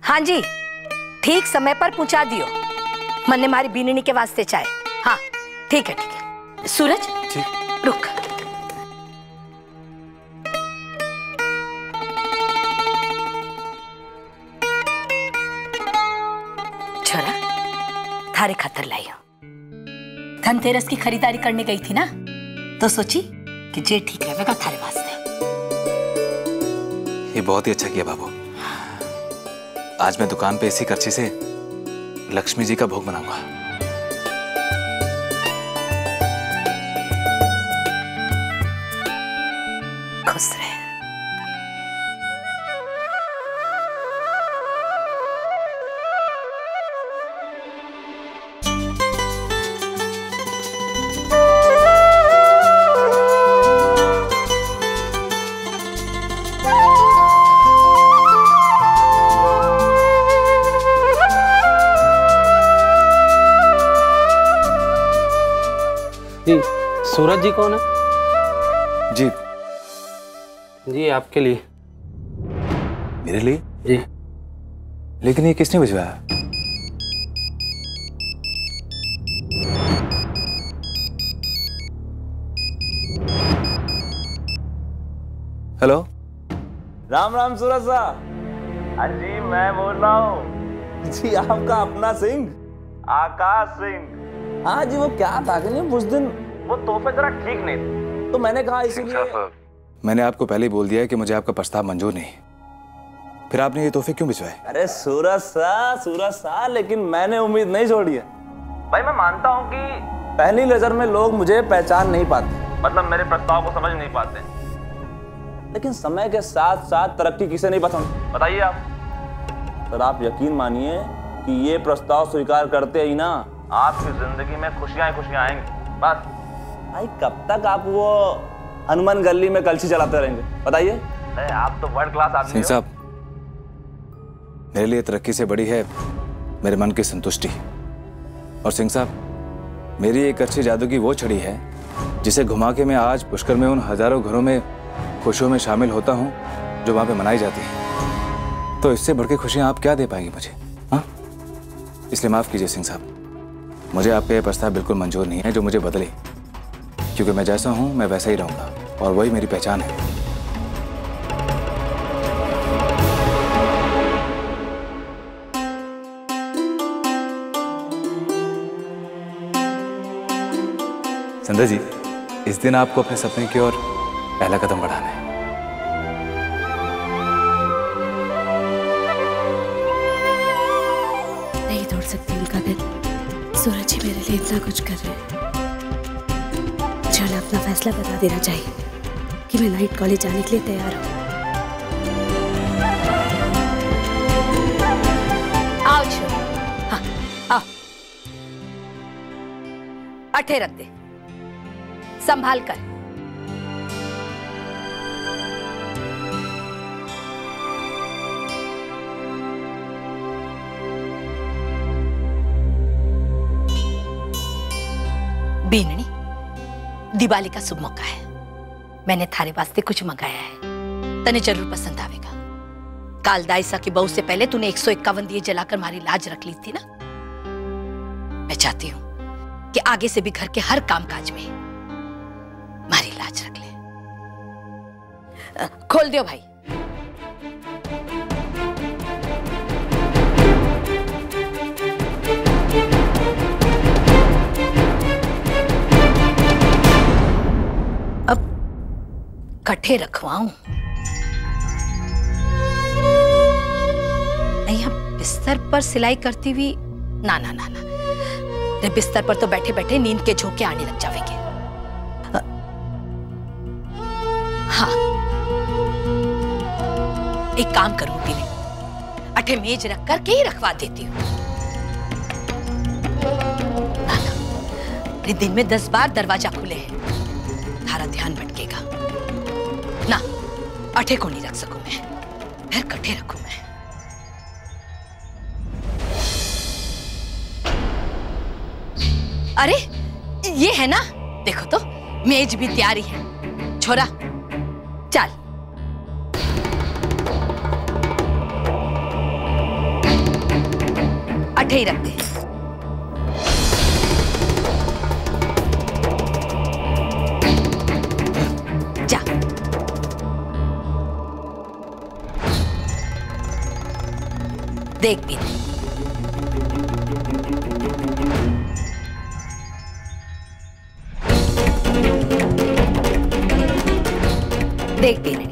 हाँ जी, ठीक समय पर पहुंचा दियो। मन ने मारी बीननी के वास्ते चाय। हाँ ठीक है ठीक है। सूरज रुक। छोरा थारे खातर लाई हो। धनतेरस की खरीदारी करने गई थी ना, तो सोची कि जे ठीक रहेगा थारे वास्ते। ये बहुत ही अच्छा किया बाबू। आज मैं दुकान पे इसी करछी से लक्ष्मी जी का भोग बनाऊंगा। खुश रहे। जी सूरज जी कौन है? जी जी आपके लिए। मेरे लिए? जी। लेकिन ये किसने भिजवाया? हेलो। राम राम सूरज साहब। हाँ जी मैं बोल रहा हूँ जी, आपका अपना सिंह आकाश सिंह। हाँ जी, वो क्या था कि नहीं उस दिन वो तोहफे जरा ठीक नहीं थे, तो मैंने कहा इसीलिए। मैंने आपको पहले ही बोल दिया है कि मुझे आपका प्रस्ताव मंजूर नहीं। फिर आपने ये तोहफे क्यों भिजवाए? अरे सूरज सा, लेकिन मैंने उम्मीद नहीं छोड़ी है भाई। मैं मानता हूँ कि पहली नजर में लोग मुझे पहचान नहीं पाते, मतलब मेरे प्रस्ताव को समझ नहीं पाते, लेकिन समय के साथ साथ तरक्की किसे नहीं पसंद, बताइए आप। सर आप यकीन मानिए कि ये प्रस्ताव स्वीकार करते ही ना आपकी जिंदगी में खुशियां ही खुशियां आएंगी। बस भाई कब तक आप वो हनुमान गली में कलछी चलाते रहेंगे, बताइए। अरे आप तो वर्ल्ड क्लास आदमी सिंह साहब, मेरे लिए तरक्की से बड़ी है मेरे मन की संतुष्टि। और सिंह साहब, मेरी एक अच्छी जादू की वो छड़ी है जिसे घुमा के मैं आज पुष्कर में उन हजारों घरों में खुशियों में शामिल होता हूँ जो वहां पे मनाई जाती है। तो इससे बढ़ के खुशियां आप क्या दे पाएंगे मुझे? हाँ, इसलिए माफ कीजिए सिंह साहब, मुझे आपका यह प्रस्ताव बिल्कुल मंजूर नहीं है जो मुझे बदले, क्योंकि मैं जैसा हूं मैं वैसा ही रहूंगा और वही मेरी पहचान है। संध्या जी, इस दिन आपको अपने सपने की ओर पहला कदम बढ़ाना है। नहीं तोड़ सकती उनका दिल। सूरज जी मेरे लिए इतना कुछ कर रहे हैं। मुझे उन्हें अपना फैसला बता देना चाहिए कि मैं नाइट कॉलेज जाने के लिए तैयार हूँ। आओ हाँ आओ। अठे रख दे, संभाल कर। बीननी, दिवाली का शुभ मौका है। मैंने थारे वास्ते कुछ मंगाया है, तने जरूर पसंद आवेगा। काल दाइसा की बहू से पहले तूने 151 दिए जलाकर मारी लाज रख ली थी ना। मैं चाहती हूं कि आगे से भी घर के हर कामकाज में मारी लाज रख ले। खोल दियो भाई। कट्ठे रखवाऊं? नहीं, हम बिस्तर पर सिलाई करती हुई ना ना ना ना, रे बिस्तर पर तो बैठे बैठे नींद के झोंके आने लग जाएंगे। हाँ, एक काम करूंगी, अठे मेज रख कर के ही रखवा देती हूँ। ना ना, रे दिन में 10 बार दरवाजा खुले है, थारा ध्यान भटकेगा ना। अठे को नहीं रख सकूं मैं, फिर कट्ठे रखूं मैं। अरे ये है ना, देखो तो मेज भी तैयारी है। छोरा चल। उठे ही रख दे। जा। देख भी नहीं। देख भी नहीं।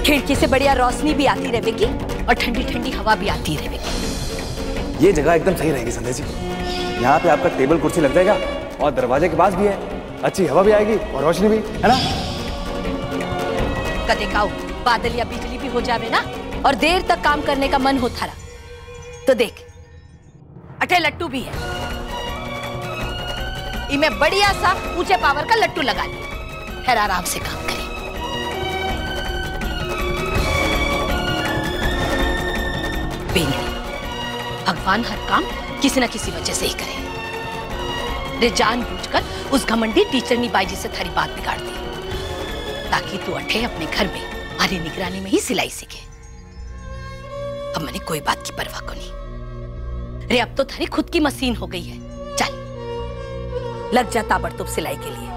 खिड़की से बढ़िया रोशनी भी आती रहेगी और ठंडी ठंडी हवा भी आती रहेगी। ये जगह एकदम सही रहेगी संध्या जी। यहाँ पे आपका टेबल कुर्सी लग जाएगा और दरवाजे के पास भी है, अच्छी हवा भी आएगी और रोशनी भी, है ना? कदे काऊ बादल या बिजली भी हो जावे ना और देर तक काम करने का मन होता रहा तो देख अठे लट्टू भी है। इमें बढ़िया सा ऊंचे पावर का लट्टू लगा लिया, फिर आराम से काम करे। भगवान हर काम किसी न किसी वजह से ही करे। रे जानबूझकर उस घमंडी टीचरनी बाई जी से थारी बात बिगाड़ दी ताकि तू अठे अपने घर में हमारी निगरानी में ही सिलाई सीखे। अब मैंने कोई बात की परवाह को नहीं। रे अब तो थारी खुद की मशीन हो गई है। चल लग जा ताबड़तोब सिलाई के लिए।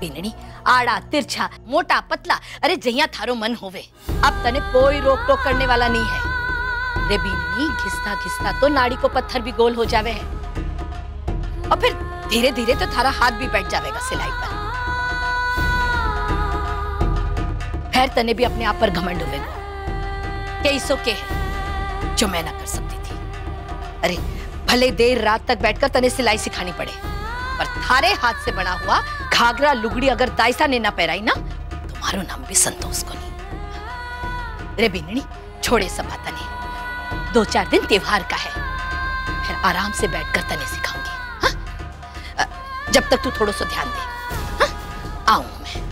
बीननी आड़ा तिरछा मोटा पतला, अरे जहिया थारो मन होवे, अब तने कोई रोक टोक करने वाला नहीं है। रे बीननी घिसता घिसता तो नाड़ी को पत्थर भी गोल हो जावे है और फिर धीरे धीरे तो थारा हाथ भी बैठ जाएगा सिलाई पर। खैर तने भी अपने आप पर घमंड होवेगा कि इसो के है जो मैं ना कर सकती थी। अरे भले देर रात तक बैठकर तने सिलाई सिखानी पड़े पर थारे हाथ से बना हुआ घाघरा लुगड़ी अगर दाइसा ने ना पहराई ना तुम्हारो नाम भी संतोष को नहीं। रे बीननी छोड़े सब बात नहीं, 2-4 दिन त्योहार का है, फिर आराम से बैठकर तने सिखाऊंगी। हाँ? जब तक तू थोड़ा सा ध्यान दे। हाँ? आऊं मैं।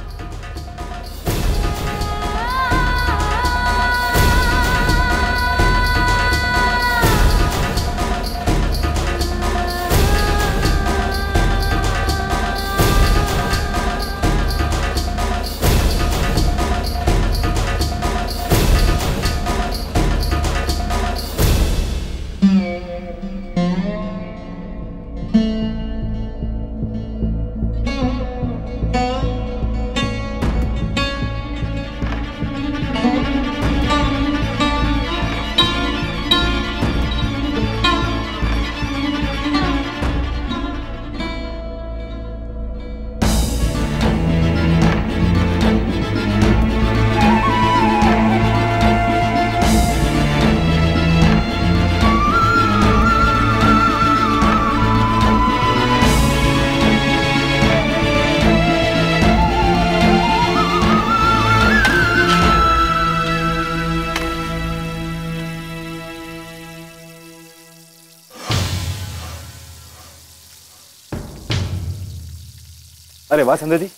अरे वाह संध्या जी,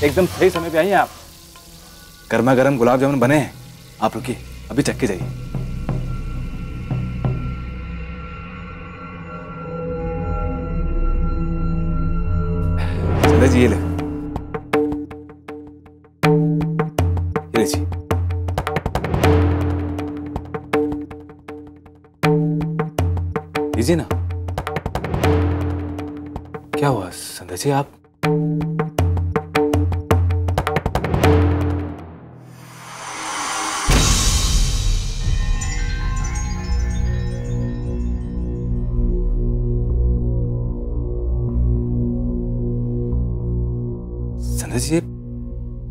एकदम सही समय पे आई हैं आप। गर्मा गर्म गुलाब जामुन बने हैं, आप रुकिए अभी चख के जाइए। संध्या जी ये ले लीजिए। लीजिए ना। क्या हुआ संध्या जी, आप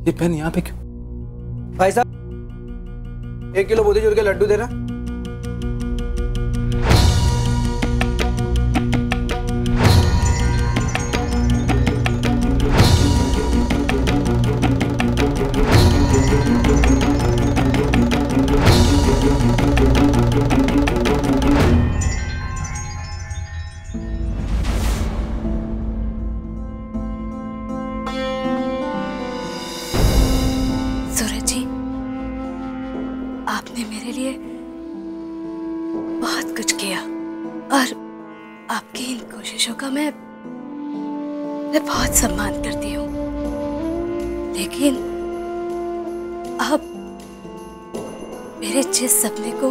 ये पेन यहाँ पे क्यों? भाई साहब 1 किलो मोतीचूर के लड्डू देना। आपने मेरे लिए बहुत कुछ किया और आपकी इन कोशिशों का मैं बहुत सम्मान करती हूँ, लेकिन आप मेरे जिस सपने को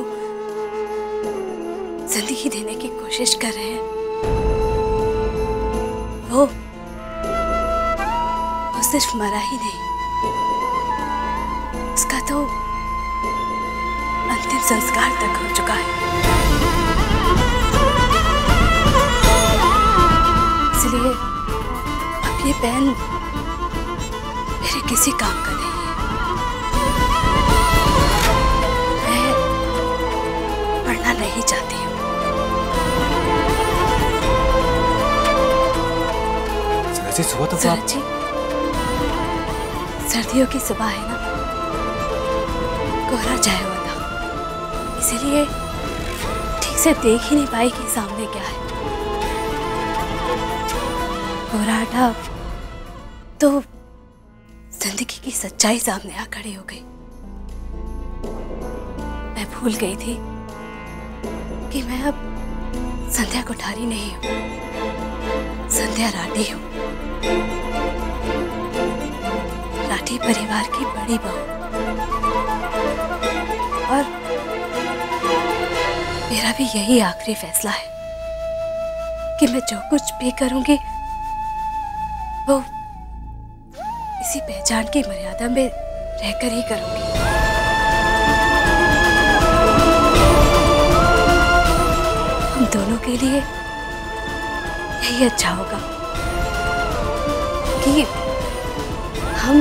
जिंदगी देने की कोशिश कर रहे हैं, वो सिर्फ मरा ही नहीं, उसका तो अंतिम संस्कार तक हो चुका है। इसलिए अब ये पेन मेरे किसी काम का नहीं है। मैं पढ़ना नहीं चाहती हूँ। जी सुबह तो सूरज जी, सर्दियों की सुबह है ना, कोहरा छाया हुआ था, इसीलिए ठीक से देख ही नहीं पाई कि सामने क्या है। कोहरा हटा तो जिंदगी की सच्चाई सामने आ खड़ी हो गई। मैं भूल गई थी कि मैं अब संध्या कोठारी नहीं हूँ, संध्या राठी हूँ, राठी परिवार की बड़ी बहू। और मेरा भी यही आखिरी फैसला है कि मैं जो कुछ भी करूंगी वो इसी पहचान की मर्यादा में रहकर ही करूंगी। हम दोनों के लिए यही अच्छा होगा कि हम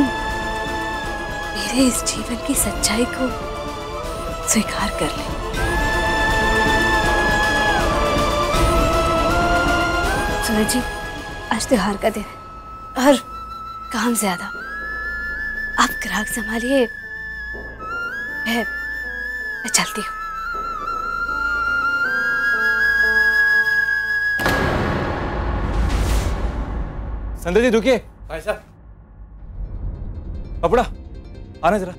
मेरे इस जीवन की सच्चाई को स्वीकार कर लें। सूरज जी, आज त्योहार का दिन है और काम ज्यादा, आप ग्राहक संभालिए, मैं चलती हूँ। संध्या जी रुकिए। भाई साहब, अपड़ा आना जरा।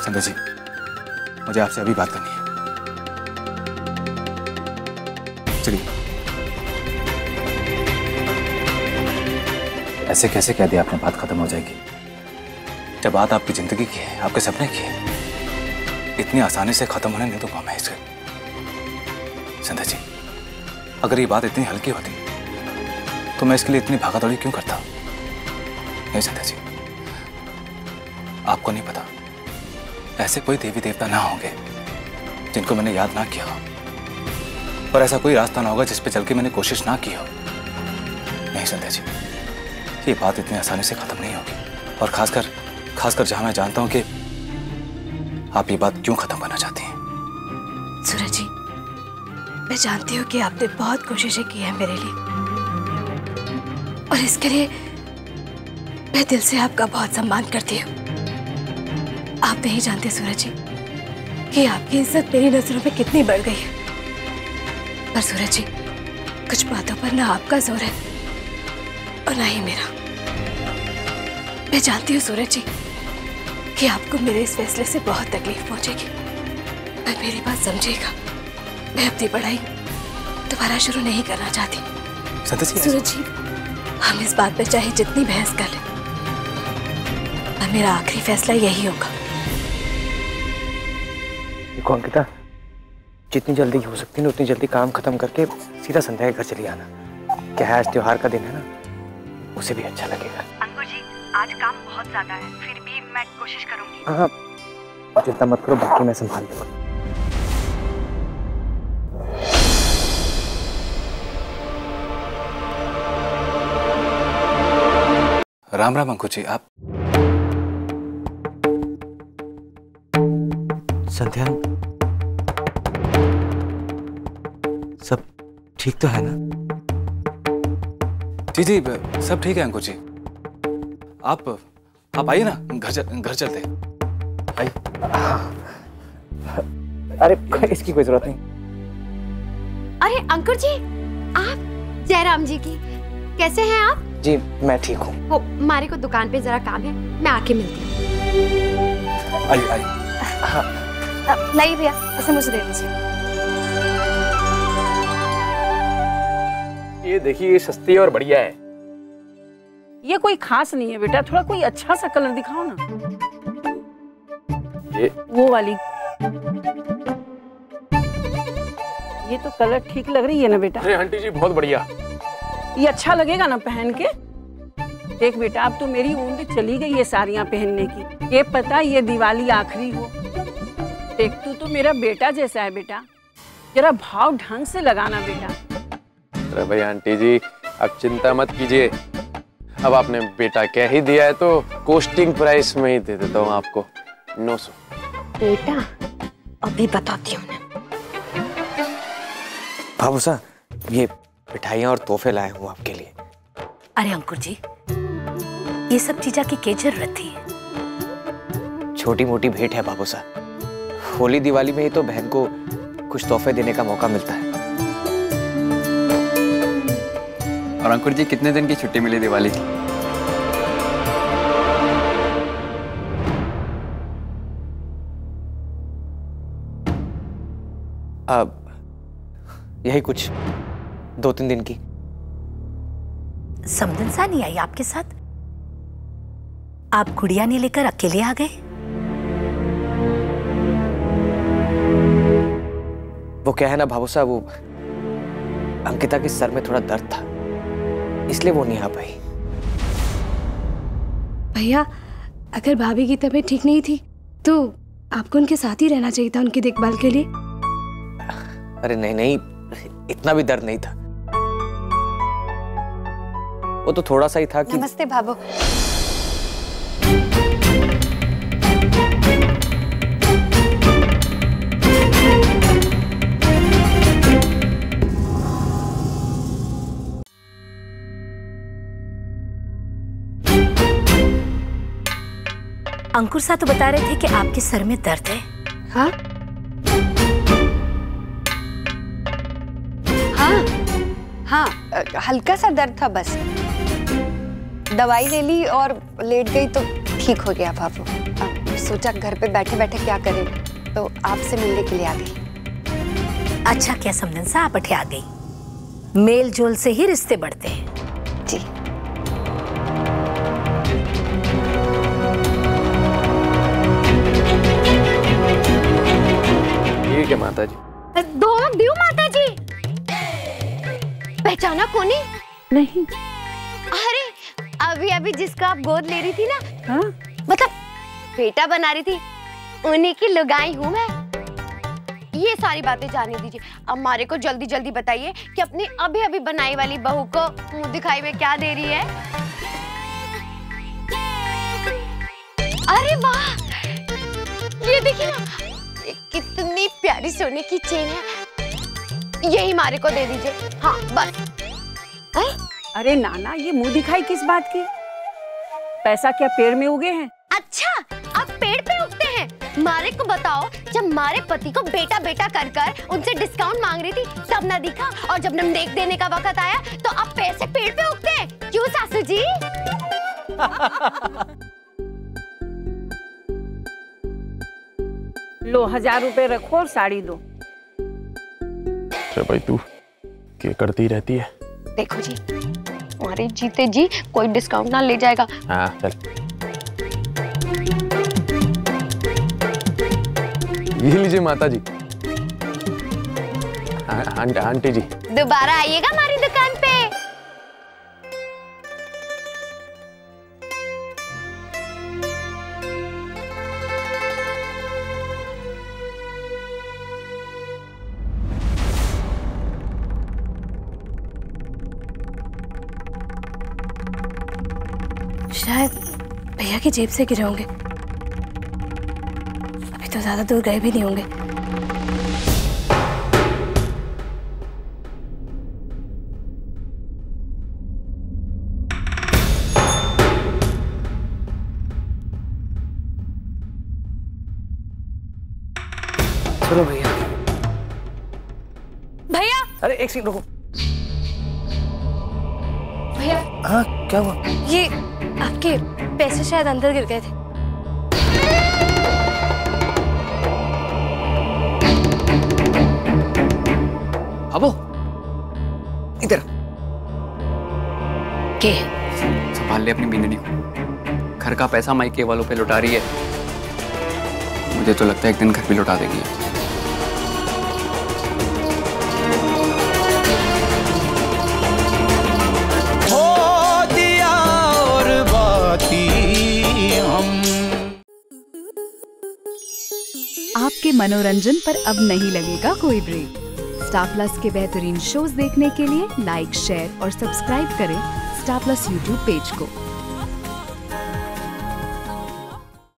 संध्या जी, मुझे आपसे अभी बात करनी है। चलिए। ऐसे कैसे कह दिया आपने बात खत्म हो जाएगी? जब बात आपकी जिंदगी की है, आपके सपने की है, इतनी आसानी से खत्म होने नहीं दूंगा मैं इसे। संध्या जी, अगर ये बात इतनी हल्की होती तो मैं इसके लिए इतनी भागादौड़ी क्यों करता? नहीं संध्या जी, आपको नहीं पता, ऐसे कोई देवी देवता ना होंगे जिनको मैंने याद ना किया हो, और ऐसा कोई रास्ता ना होगा जिस पे चल के मैंने कोशिश ना की हो। नहीं संध्या जी, ये बात इतनी आसानी से खत्म नहीं होगी, और खासकर जहां मैं जानता हूं कि आप ये बात क्यों खत्म करना चाहती हैं। सूरज जी, मैं जानती हूँ कि आपने बहुत कोशिशें की हैं मेरे लिए, और इसके लिए मैं दिल से आपका बहुत सम्मान करती हूँ। आप नहीं जानते सूरज जी कि आपकी इज्जत मेरी नजरों में कितनी बढ़ गई है। पर सूरज जी, कुछ बातों पर ना आपका जोर है और ना ही मेरा। मैं जानती हूँ सूरज जी कि आपको मेरे इस फैसले से बहुत तकलीफ पहुंचेगी, पर मेरी बात समझिएगा, मैं अपनी पढ़ाई दोबारा शुरू नहीं करना चाहती। सूरज जी, हम इस बात पर चाहे जितनी बहस कर लें, पर मेरा आखिरी फैसला यही होगा। देखो अंकिता, जितनी जल्दी हो सकती है ना उतनी जल्दी काम खत्म करके सीधा संध्या के घर चली आना। क्या है, आज त्योहार का दिन है ना, उसे भी अच्छा लगेगा। अंकुर जी, आज काम बहुत ज्यादा है, फिर भी मैं कोशिश करूंगी। हाँ, चिंता मत करो, बाकी मैं संभाल लूंगा। राम राम अंकुर जी। आप संध्या, सब ठीक तो है ना? जी जी सब ठीक है अंकुर जी। आप आइए ना, घर चलते हैं। आइए। अरे इसकी कोई जरूरत नहीं। अरे अंकुर जी, आप? जयराम जी की, कैसे हैं आप? जी मैं ठीक हूँ। वो मारे को दुकान पे जरा काम है, मैं आके मिलती हूँ। आइए। हाँ लाइए भैया, ऐसे मुझे दे दीजिए। ये देखिए, ये सस्ती और बढ़िया है। ये कोई खास नहीं है बेटा, थोड़ा कोई अच्छा सा कलर दिखाओ ना। वो वाली। ये तो कलर ठीक लग रही है ना बेटा? अरे आंटी जी बहुत बढ़िया। ये अच्छा लगेगा ना पहन के? देख बेटा, अब तो मेरी उम्र चली गई है साड़ियाँ पहनने की। ये पता ये दिवाली आखिरी हो। देख तू तो मेरा बेटा जैसा है बेटा, जरा भाव ढंग से लगाना बेटा। अरे भाई आंटी जी अब चिंता मत कीजिए, अब आपने बेटा कह ही दिया है तो कोस्टिंग प्राइस में ही दे देता हूँ आपको, 900। बेटा अभी बताती हूँ। बाबू साहब ये मिठाइयाँ और तोहफे लाए हूँ आपके लिए। अरे अंकुर जी, ये सब चीजा की क्या जरूरत थी? छोटी मोटी भेंट है बाबू साहब, होली दिवाली में ही तो बहन को कुछ तोहफे देने का मौका मिलता है। और अंकुर जी कितने दिन की छुट्टी मिली दिवाली की? अब यही कुछ 2-3 दिन की। समदन सा नहीं आई आपके साथ? आप गुड़िया नहीं लेकर अकेले आ गए? वो क्या है ना भाबू साहब, वो अंकिता के सर में थोड़ा दर्द था, इसलिए वो नहीं आ पाई। भैया अगर भाभी की तबीयत ठीक नहीं थी तो आपको उनके साथ ही रहना चाहिए था उनकी देखभाल के लिए। अरे नहीं नहीं, इतना भी दर्द नहीं था, वो तो थोड़ा सा ही था कि। नमस्ते भाभो। अंकुर सा तो बता रहे थे कि आपके सर में दर्द है। हाँ हाँ हाँ, हल्का सा दर्द था बस। दवाई ले ली और लेट गई तो ठीक हो गया भाभो। अब सोचा घर पे बैठे बैठे क्या करें, तो आपसे मिलने के लिए आ गई। अच्छा क्या समदन सा आप अठे आ गई। मेल जोल से ही रिश्ते बढ़ते हैं। जी ठीक है माता जी। धोम दियो माता जी। पहचाना कोनी? नहीं। अरे अभी अभी जिसका आप गोद ले रही थी ना, हाँ? मतलब बेटा बना रही थी, उन्हीं की लुगाई हूँ मैं। ये सारी बातें जाने दीजिए, अब हमारे को जल्दी जल्दी बताइए कि अपनी अभी अभी बनाई वाली बहू को मुंह दिखाई में क्या दे रही है। अरे वाह, ये देखिए ना, कितनी प्यारी सोने की चेन है। यही हमारे को दे दीजिए। हाँ बस। अरे नाना, ये मुंह दिखाई किस बात की? पैसा क्या पेड़ में उगे हैं? अच्छा, आप पेड़ पे उगते हैं। मारे को बताओ, जब मारे पति को बेटा बेटा कर कर उनसे डिस्काउंट मांग रही थी तब ना दिखा, और जब नमदेख देने का वक्त आया तो आप पैसे पेड़ पे उगते हैं। क्यों सासू जी? लो 1000 रुपए रखो और साड़ी दो। भाई तू क्या करती रहती है? देखो जी, हमारे जीते जी कोई डिस्काउंट ना ले जाएगा। हाँ चल। ये लीजिए माता जी। आंटी जी दोबारा आइएगा हमारी दुकान पे। शायद भैया की जेब से गिरे होंगे। अभी तो ज्यादा दूर गए भी नहीं होंगे। चलो भैया। भैया, अरे एक सेकंड रुको। भैया। हाँ क्या हुआ? ये आपके पैसे शायद अंदर गिर गए थे। अबो इधर के संभाल ले अपनी बिंदनी को। घर का पैसा मायके वालों पे लुटा रही है। मुझे तो लगता है एक दिन घर भी लौटा देगी। आपके मनोरंजन पर अब नहीं लगेगा कोई ब्रेक। स्टार प्लस के बेहतरीन शोज देखने के लिए लाइक, शेयर और सब्सक्राइब करें स्टार प्लस यूट्यूब पेज को।